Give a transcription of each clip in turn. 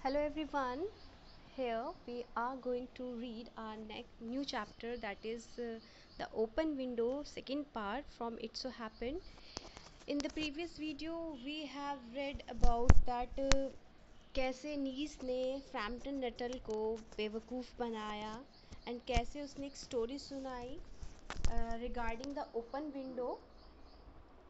Hello everyone. Here we are going to read our next new chapter, that is the open window second part from It So Happened. In the previous video we have read about that कैसे नीस ने Frampton Nuttall को बेवकूफ़ बनाया and कैसे उसने एक story सुनाई regarding the open window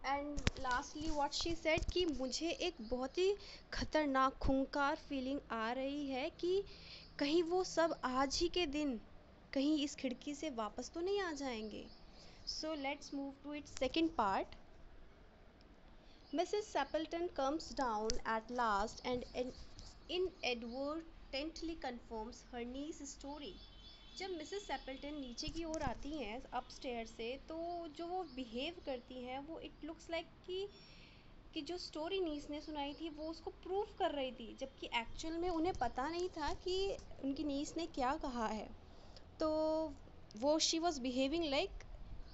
and lastly what she said कि मुझे एक बहुत ही खतरनाक खूंखार फीलिंग आ रही है कि कहीं वो सब आज ही के दिन कहीं इस खिड़की से वापस तो नहीं आ जाएंगे. So let's move to its second part. Mrs. Sappleton comes down at last and inadvertently confirms her niece's story. जब मिसेस सेपल्टन नीचे की ओर आती हैं अपस्टेयर से, तो जो वो बिहेव करती हैं वो इट लुक्स लाइक कि जो स्टोरी नीस ने सुनाई थी वो उसको प्रूव कर रही थी, जबकि एक्चुअल में उन्हें पता नहीं था कि उनकी नीस ने क्या कहा है. तो वो शी वॉज बिहेविंग लाइक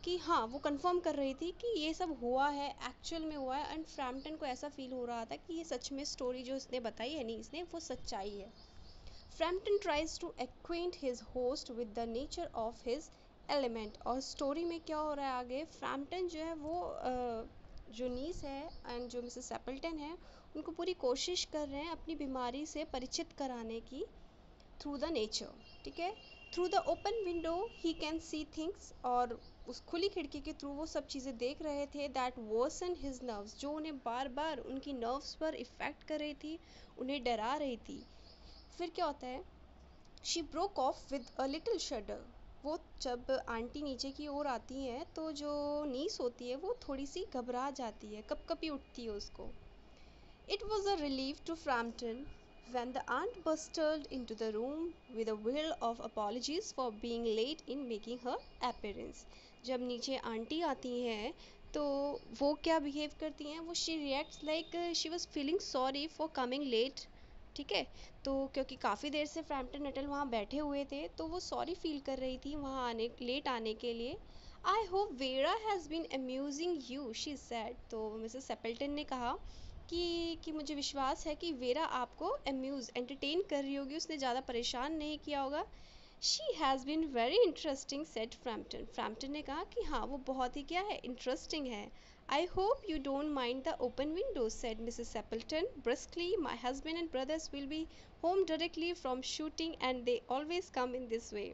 कि हाँ, वो कंफर्म कर रही थी कि ये सब हुआ है, एक्चुअल में हुआ है. एंड फ्रैम्पटन को ऐसा फील हो रहा था कि ये सच में स्टोरी जो इसने बताई है नीस ने वो सच्चाई है. Frampton tries to acquaint his host with the nature of his element. और स्टोरी में क्या हो रहा है आगे, फ्रैम्पटन जो है वो जो नीस है एंड जो मिसेस सेपल्टन है उनको पूरी कोशिश कर रहे हैं अपनी बीमारी से परिचित कराने की थ्रू द नेचर. ठीक है, through the open window he can see things. और उस खुली खिड़की के थ्रू वो सब चीज़ें देख रहे थे दैट वर्सन हिज नर्व्स, जो उन्हें बार बार उनकी नर्व्स पर इफ़ेक्ट कर रही थी, उन्हें डरा रही थी. फिर क्या होता है, she broke of with a little शडर. वो जब आंटी नीचे की ओर आती हैं तो जो नीस होती है वो थोड़ी सी घबरा जाती है, कपकपी उठती है उसको. It was a relief to Frampton when the aunt bustled into the room with a will of apologies for being late in making her appearance. जब नीचे आंटी आती हैं तो वो क्या बिहेव करती हैं, वो she reacts like she was feeling sorry for coming late. ठीक है, तो क्योंकि काफ़ी देर से फ्रैम्पटन नटल वहाँ बैठे हुए थे तो वो सॉरी फील कर रही थी वहाँ आने लेट आने के लिए. I hope Vera has been amusing you, she said. तो मिसेस सेपल्टन ने कहा कि मुझे विश्वास है कि वेरा आपको अम्यूज़ एंटरटेन कर रही होगी, उसने ज़्यादा परेशान नहीं किया होगा. She has been very interesting said Frampton. Frampton ने कहा कि हाँ, वो बहुत ही क्या है, इंटरेस्टिंग है. I hope you don't mind the open window said Mrs Sappleton briskly. My husband and brothers will be home directly from shooting and they always come in this way.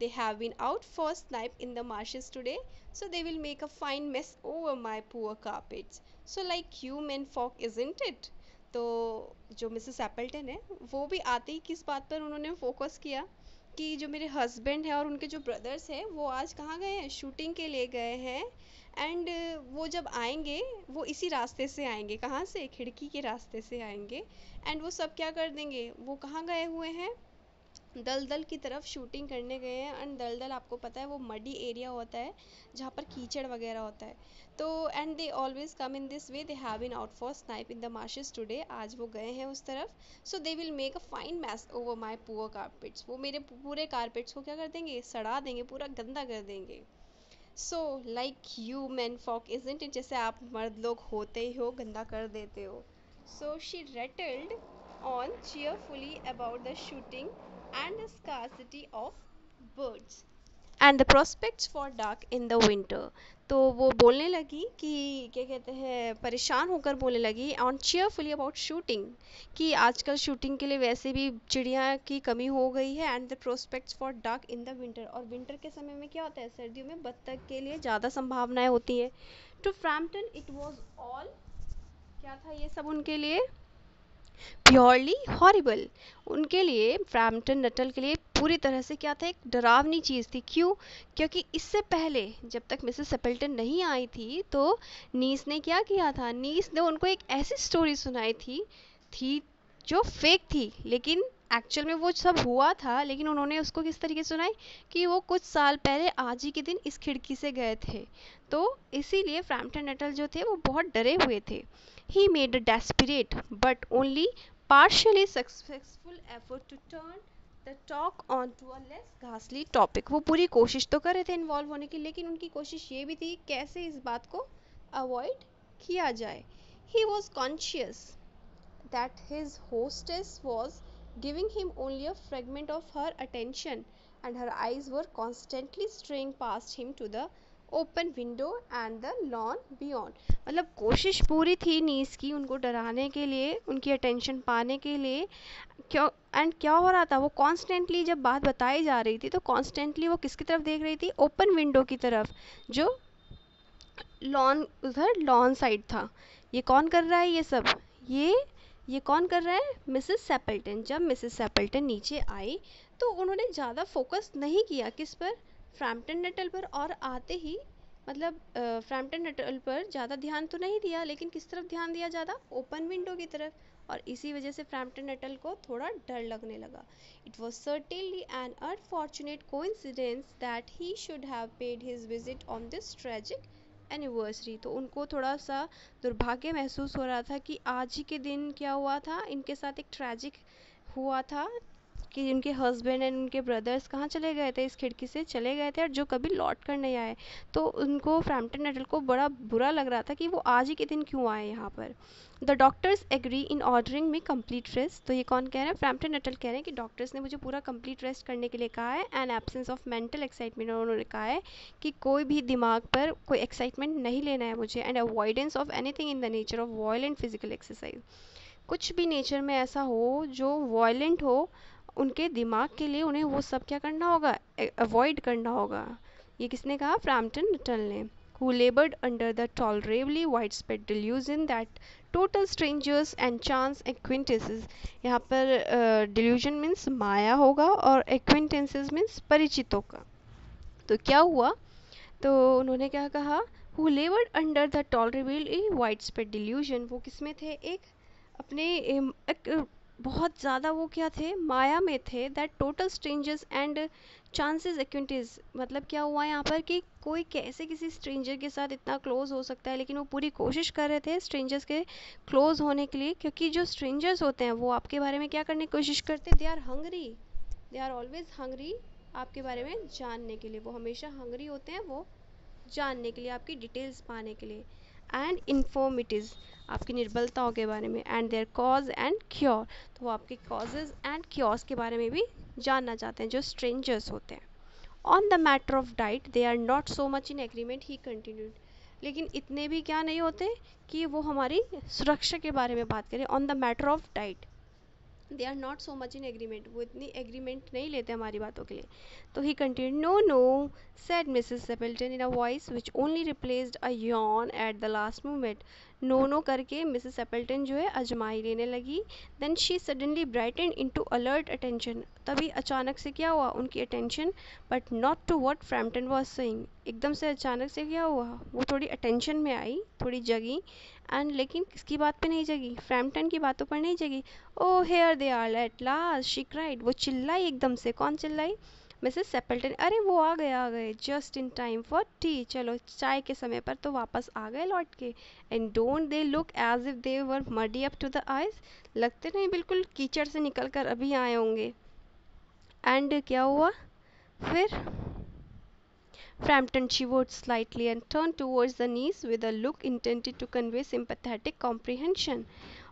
They have been out for snipe in the marshes today, so they will make a fine mess over my poor carpets. So like you men folk, isn't it? तो जो Mrs एप्पल्टन है वो भी आते ही किस बात पर उन्होंने फोकस किया कि जो मेरे हस्बैंड हैं और उनके जो ब्रदर्स हैं वो आज कहाँ गए हैं, शूटिंग के लिए गए हैं. एंड वो जब आएंगे वो इसी रास्ते से आएंगे, कहाँ से, खिड़की के रास्ते से आएंगे. एंड वो सब क्या कर देंगे, वो कहाँ गए हुए हैं, दलदल की तरफ शूटिंग करने गए हैं. एंड दलदल आपको पता है वो मडी एरिया होता है जहाँ पर कीचड़ वगैरह होता है. तो and they always come in this way. They have been out for snipe in the marshes today. आज वो गए हैं उस तरफ. So they will make a fine mess over my poor carpets. वो मेरे पूरे कारपेट्स को क्या कर देंगे, सड़ा देंगे, पूरा गंदा कर देंगे. So like you menfolk, isn't it, जैसे आप मर्द लोग होते ही हो, गंदा कर देते हो. So she rattled on cheerfully about the shooting and the scarcity of birds and the prospects for duck in the winter. तो वो बोलने लगी कि क्या कहते हैं, परेशान होकर बोलने लगी ऑन cheerfully अबाउट शूटिंग, कि आजकल शूटिंग के लिए वैसे भी चिड़िया की कमी हो गई है. And the prospects for duck in the winter, और विंटर के समय में क्या होता है, सर्दियों में बत्तख के लिए ज़्यादा संभावनाएं होती हैं. To Frampton it was all, क्या था ये सब उनके लिए, प्योरली हॉरिबल. उनके लिए, फ्रैम्पटन नटल के लिए पूरी तरह से क्या था, एक डरावनी चीज़ थी. क्यों, क्योंकि इससे पहले जब तक मिसेस सेपल्टन नहीं आई थी तो नीस ने क्या किया था, नीस ने उनको एक ऐसी स्टोरी सुनाई थी जो फेक थी, लेकिन एक्चुअल में वो सब हुआ था. लेकिन उन्होंने उसको किस तरीके से सुनाई कि वो कुछ साल पहले आज ही के दिन इस खिड़की से गए थे. तो इसीलिए फ्रैम्पटन नटल जो थे वो बहुत डरे हुए थे. He made a desperate but only partially successful effort to turn the talk on to a less ghastly topic. वो पूरी कोशिश तो कर रहे थे इन्वॉल्व होने की, लेकिन उनकी कोशिश ये भी थी कैसे इस बात को अवॉइड किया जाए. He was conscious that his hostess was giving him only a fragment of her attention, and her eyes were constantly straying past him to the open window and the lawn beyond. मतलब कोशिश पूरी थी नीस की उनको डराने के लिए, उनकी अटेंशन पाने के लिए। क्यों? एंड क्या हो रहा था, वो कॉन्स्टेंटली जब बात बताई जा रही थी तो कॉन्स्टेंटली वो किसकी तरफ देख रही थी? ओपन विंडो की तरफ, जो लॉन, उधर लॉन साइड था। ये कौन कर रहा है ये सब? ये कौन कर रहा है? मिसेस सेपल्टन। जब मिसेस सेपल्टन नीचे आई तो उन्होंने ज़्यादा फोकस नहीं किया किस पर? फ्रैम्पटन नटल पर। और आते ही मतलब फ्रैम्पटन नटल पर ज़्यादा ध्यान तो नहीं दिया, लेकिन किस तरफ ध्यान दिया ज़्यादा? ओपन विंडो की तरफ। और इसी वजह से फ्रैम्पटन नटल को थोड़ा डर लगने लगा। It was certainly an unfortunate coincidence that he should have paid his visit on this tragic anniversary. तो उनको थोड़ा सा दुर्भाग्य महसूस हो रहा था कि आज ही के दिन क्या हुआ था, इनके साथ एक ट्रैजिक हुआ था कि उनके हस्बैंड एंड उनके ब्रदर्स कहाँ चले गए थे? इस खिड़की से चले गए थे, और जो कभी लौट कर नहीं आए। तो उनको फ्रैम्पटन नटल को बड़ा बुरा लग रहा था कि वो आज ही के दिन क्यों आए यहाँ पर। The doctors agree in ordering me complete rest. तो ये कौन कह रहे हैं? फ्रैम्पटन नटल कह रहे हैं कि डॉक्टर्स ने मुझे पूरा कंप्लीट रेस्ट करने के लिए कहा है, and absence of mental excitement. उन्होंने कहा है कि कोई भी दिमाग पर कोई एक्साइटमेंट नहीं लेना है मुझे, and avoidance of anything in the nature of violent physical exercise. कुछ भी नेचर में ऐसा हो जो वॉयलेंट हो, उनके दिमाग के लिए उन्हें वो सब क्या करना होगा? अवॉइड करना होगा। ये किसने कहा? फ्रैम्पटन नटल ने। who labored under the tolerably widespread delusion that total strangers and chance acquaintances, यहाँ पर delusion means माया होगा और acquaintances means परिचितों का। तो क्या हुआ? तो उन्होंने क्या कहा? who labored under the tolerably widespread delusion, वो किस में थे? एक अपने एक बहुत ज़्यादा वो क्या थे? माया में थे। That total strangers and chances acquaintances, मतलब क्या हुआ यहाँ पर कि कोई कैसे किसी स्ट्रेंजर के साथ इतना क्लोज हो सकता है, लेकिन वो पूरी कोशिश कर रहे थे स्ट्रेंजर्स के क्लोज होने के लिए, क्योंकि जो स्ट्रेंजर्स होते हैं वो आपके बारे में क्या करने की कोशिश करते हैं? They are hungry, they are always hungry आपके बारे में जानने के लिए। वो हमेशा हंगरी होते हैं, वो जानने के लिए, आपकी डिटेल्स पाने के लिए। एंड इन्फॉर्मिटीज़, आपकी निर्बलताओं के बारे में। And their cause and cure, तो वो आपके कॉजेज़ एंड क्योर्स के बारे में भी जानना चाहते हैं, जो स्ट्रेंजर्स होते हैं। On the matter of diet they are not so much in agreement, he continued. लेकिन इतने भी क्या नहीं होते कि वो हमारी सुरक्षा के बारे में बात करें। On the matter of diet they are not so much in agreement, वो इतनी एग्रीमेंट नहीं लेते हमारी बातों के लिए। तो he continue, no no said Mrs Sappleton in a voice which only replaced a yawn at the last moment. No no करके मिसेस सेपल्टन जो है अजमाई लेने लगी। Then she suddenly brighten into alert attention, तभी अचानक से क्या हुआ? उनकी attention, but not to what Framton was saying. एकदम से अचानक से क्या हुआ? वो थोड़ी अटेंशन में आई, थोड़ी जगी, एंड लेकिन किसकी बात पे नहीं जगी? फ्रैम्पटन की बातों पर नहीं जगी। Oh here they are at last, she cried, वो चिल्लाई एकदम से। कौन चिल्लाई? Mrs Sappleton. अरे वो आ गए just in time for tea, चलो चाय के समय पर तो वापस आ गए लौट के। And don't they look as if they were muddy up to the eyes, लगते नहीं बिल्कुल कीचड़ से निकल कर अभी आए होंगे। एंड क्या हुआ फिर? Frampton shivered slightly and turned towards the niece with a look intended to convey sympathetic comprehension.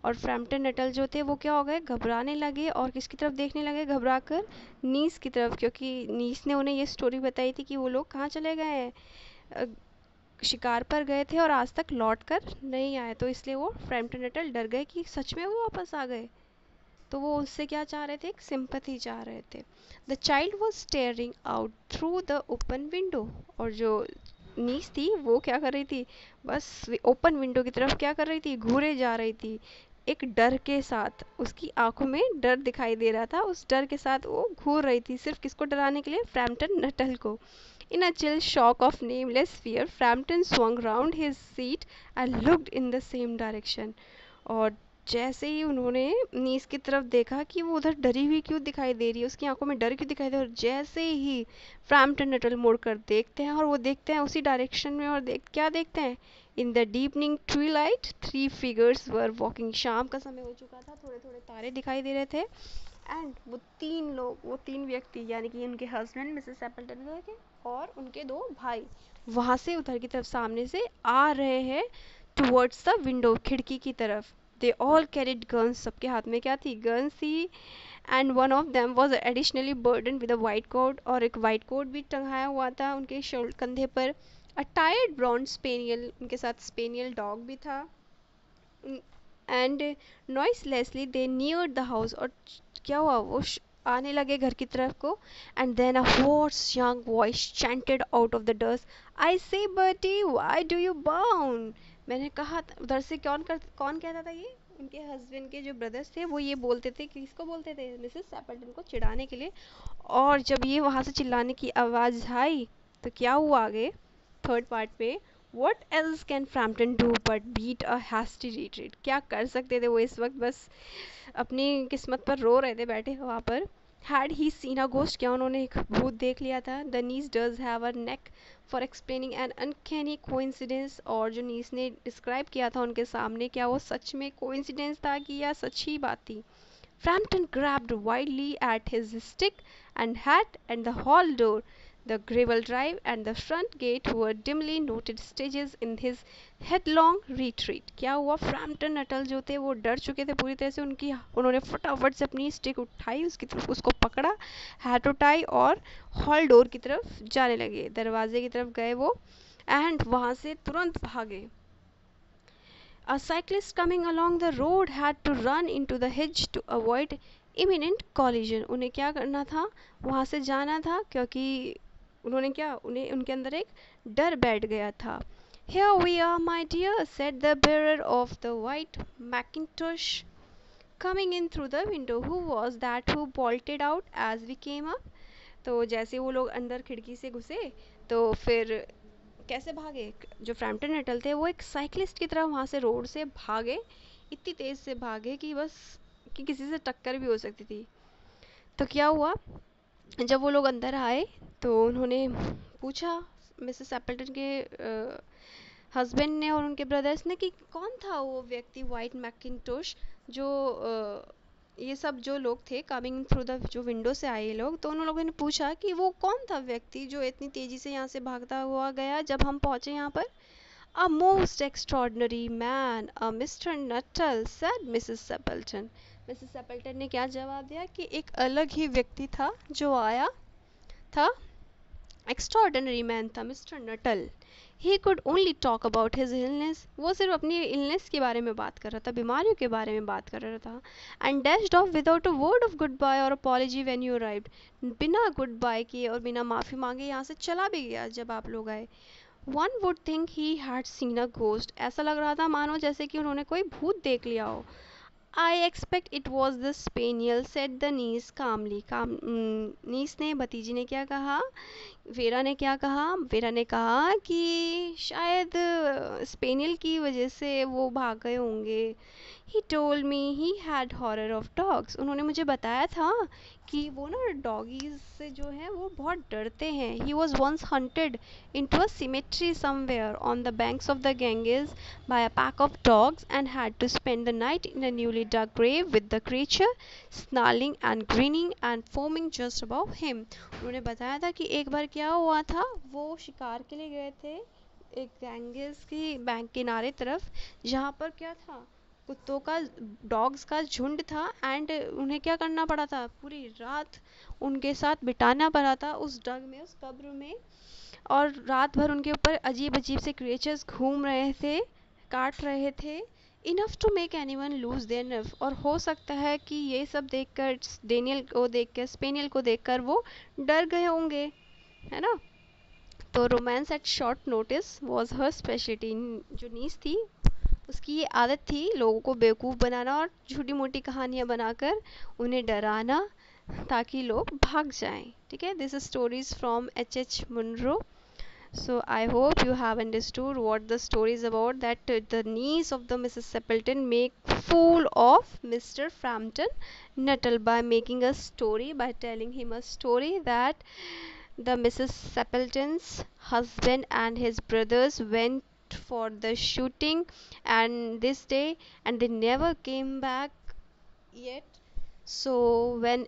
और फ्रैम्पटन नटल जो थे वो क्या हो गए? घबराने लगे, और किसकी तरफ देखने लगे घबरा कर? नीस की तरफ, क्योंकि नीस ने उन्हें ये स्टोरी बताई थी कि वो लोग कहाँ चले गए हैं, शिकार पर गए थे और आज तक लौट कर नहीं आए। तो इसलिए वो फ्रैम्पटन नटल डर गए कि सच में वो वापस आ गए। तो वो उससे क्या चाह रहे थे? एक सिंपैथी चाह रहे थे। The child was staring out through the open window, और जो नीस थी वो क्या कर रही थी? बस ओपन विंडो की तरफ क्या कर रही थी? घूरे जा रही थी, एक डर के साथ। उसकी आंखों में डर दिखाई दे रहा था, उस डर के साथ वो घूर रही थी, सिर्फ किसको डराने के लिए? फ्रैम्पटन नटल को। In a chill shock of nameless fear, Frampton swung round his seat and looked in the same direction. और जैसे ही उन्होंने नीस की तरफ देखा कि वो उधर डरी हुई क्यों दिखाई दे रही है, उसकी आंखों में डर क्यों दिखाई दे रहा है, और जैसे ही फ्रैम्पटन नटल मुड़कर देखते हैं, और वो देखते हैं उसी डायरेक्शन में, और क्या देखते हैं? In the deepening Twilight 3 figures were walking. शाम का समय हो चुका था, थोड़े थोड़े तारे दिखाई दे रहे थे, एंड वो 3 लोग, वो 3 व्यक्ति, यानी कि उनके हस्बैंड मिसेस एप्पल्टन के और उनके 2 भाई, वहाँ से उधर की तरफ सामने से आ रहे हैं टुवर्ड्स द विंडो, खिड़की की तरफ। दे ऑल कैरिड गन्स, सबके हाथ में क्या थी, गन्स थी। And one of them was additionally burden with a white coat, और एक वाइट कोट भी टंगाया हुआ था उनके कंधे पर। अ टायर्ड ब्राउन स्पेनियल, उनके साथ स्पेनियल डॉग भी था। And noiselessly they near the house, और क्या हुआ, वो आने लगे घर की तरफ को। And then a hoarse young voice chanted out of the dusk, I say Bertie, why do you bound? मैंने कहा उधर से कौन कहता था ये, उनके हस्बैंड के जो ब्रदर्स थे वो ये बोलते थे, किसको बोलते थे, मिसेस सैपल्टन को चिढ़ाने के लिए। और जब ये वहाँ से चिल्लाने की आवाज़ आई तो क्या हुआ आगे थर्ड पार्ट पे, what else can Frampton do but beat a hasty retreat, क्या कर सकते थे वो इस वक्त, बस अपनी किस्मत पर रो रहे थे बैठे वहाँ पर। Had he seen a ghost, क्या उन्होंने एक भूत देख लिया था। The niece does have a knack for explaining an uncanny coincidence, और जो नीस ने डिस्क्राइब किया था उनके सामने, क्या वो सच में कोइंसिडेंस था कि या सच ही बात थी। Frampton grabbed wildly at his stick and hat, and the hall door, the gravel drive, and the front gate were dimly noted stages in his headlong retreat. क्या हुआ, फ्रैम्पटन नटल जो थे वो डर चुके थे पूरी तरह से, उन्होंने फटाफट से अपनी स्टिक उठाई, उसकी तरफ उसको पकड़ा, हैट उठाई और हॉल डोर की तरफ जाने लगे, दरवाजे की तरफ गए वो, एंड वहाँ से तुरंत भागे। A cyclist coming along the road had to run into the hedge to avoid imminent collision. उन्हें क्या करना था, वहाँ से जाना था, क्योंकि उन्हें उनके अंदर एक डर बैठ गया था। Here we are, my dear, said the bearer of the white mackintosh, coming in through the window. Who was that who bolted out as we came up? तो जैसे वो लोग अंदर खिड़की से घुसे तो फिर कैसे भागे, जो फ्रैम्पटन नटल थे वो एक साइकिलिस्ट की तरह वहाँ से रोड से भागे, इतनी तेज़ से भागे कि बस कि किसी से टक्कर भी हो सकती थी। तो क्या हुआ, जब वो लोग अंदर आए तो उन्होंने पूछा मिसेस एप्पल्टन के हस्बैंड ने और उनके ब्रदर्स ने कि कौन था वो व्यक्ति वाइट मैकिन्टोश, जो ये सब जो लोग थे कमिंग थ्रू द, जो विंडो से आए लोग, तो उन लोगों ने पूछा कि वो कौन था व्यक्ति जो इतनी तेज़ी से यहाँ से भागता हुआ गया जब हम पहुँचे यहाँ पर। A most extraordinary man, a Mr Nuttel, said Mrs Sappleton. Mrs Sappleton ने क्या जवाब दिया कि एक अलग ही व्यक्ति था जो आया था, एक्स्ट्रॉर्डनरी मैन था mister Nuttall. He could only talk about his illness, वो सिर्फ अपनी इलनेस के बारे में बात कर रहा था, बीमारियों के बारे में बात कर रहा था। And dashed off without a word of goodbye और अपॉलॉजी व्हेन यू अराइव्ड, बिना गुड बाय किए और बिना माफ़ी मांगे यहाँ से चला भी गया जब आप लोग आए। One would think he had seen a ghost, ऐसा लग रहा था मानो जैसे कि उन्होंने कोई भूत देख लिया हो। I expect it was the spaniel, said the niece calmly. niece ने, भतीजी ने क्या कहा, वेरा ने क्या कहा, वेरा ने कहा कि शायद स्पेनियल की वजह से वो भाग गए होंगे। He told me he had horror of dogs, उन्होंने मुझे बताया था कि वो ना डॉगीज से जो है वो बहुत डरते हैं। He was once haunted into a cemetery somewhere on the banks of the Ganges by a pack of dogs and had to spend the night in a newly dug grave with the creature snarling and grinning and foaming just above him. उन्होंने बताया था कि एक बार क्या हुआ था, वो शिकार के लिए गए थे एक गैंगेस की बैंक किनारे तरफ, जहाँ पर क्या था, कुत्तों का, डॉग्स का झुंड था, एंड उन्हें क्या करना पड़ा था, पूरी रात उनके साथ बिताना पड़ा था उस डग में, उस कब्र में, और रात भर उनके ऊपर अजीब अजीब से क्रिएचर्स घूम रहे थे, काट रहे थे, enough to make anyone lose their nerve, और हो सकता है कि ये सब देखकर, डेनियल को देखकर, स्पेनियल को देखकर वो डर गए होंगे, है ना। तो romance at short notice was her speciality, जो नीस थी उसकी ये आदत थी लोगों को बेवकूफ़ बनाना और छोटी मोटी कहानियाँ बनाकर उन्हें डराना ताकि लोग भाग जाएं, ठीक है। This stories from H.H. Munro. So I hope you have understood what the story is about, that the niece of the Mrs. Sepulton make fool of Mr. Frampton Nuttall by making a story, by telling him a story that the Mrs. Sepulton's husband and his brothers went for the shooting and this day, and they never came back yet. So when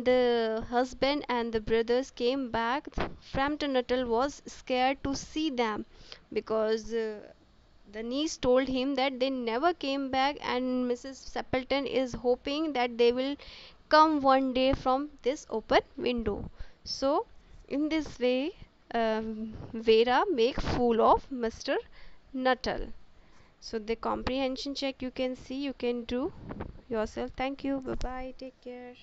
the husband and the brothers came back, Frampton Nuttall was scared to see them because The niece told him that they never came back, and Mrs. Stapleton is hoping that they will come one day from this open window. So, in this way, Vera make fool of Mr. Nuttall. So, the comprehension check you can see, you can do yourself. Thank you. Bye bye. Take care.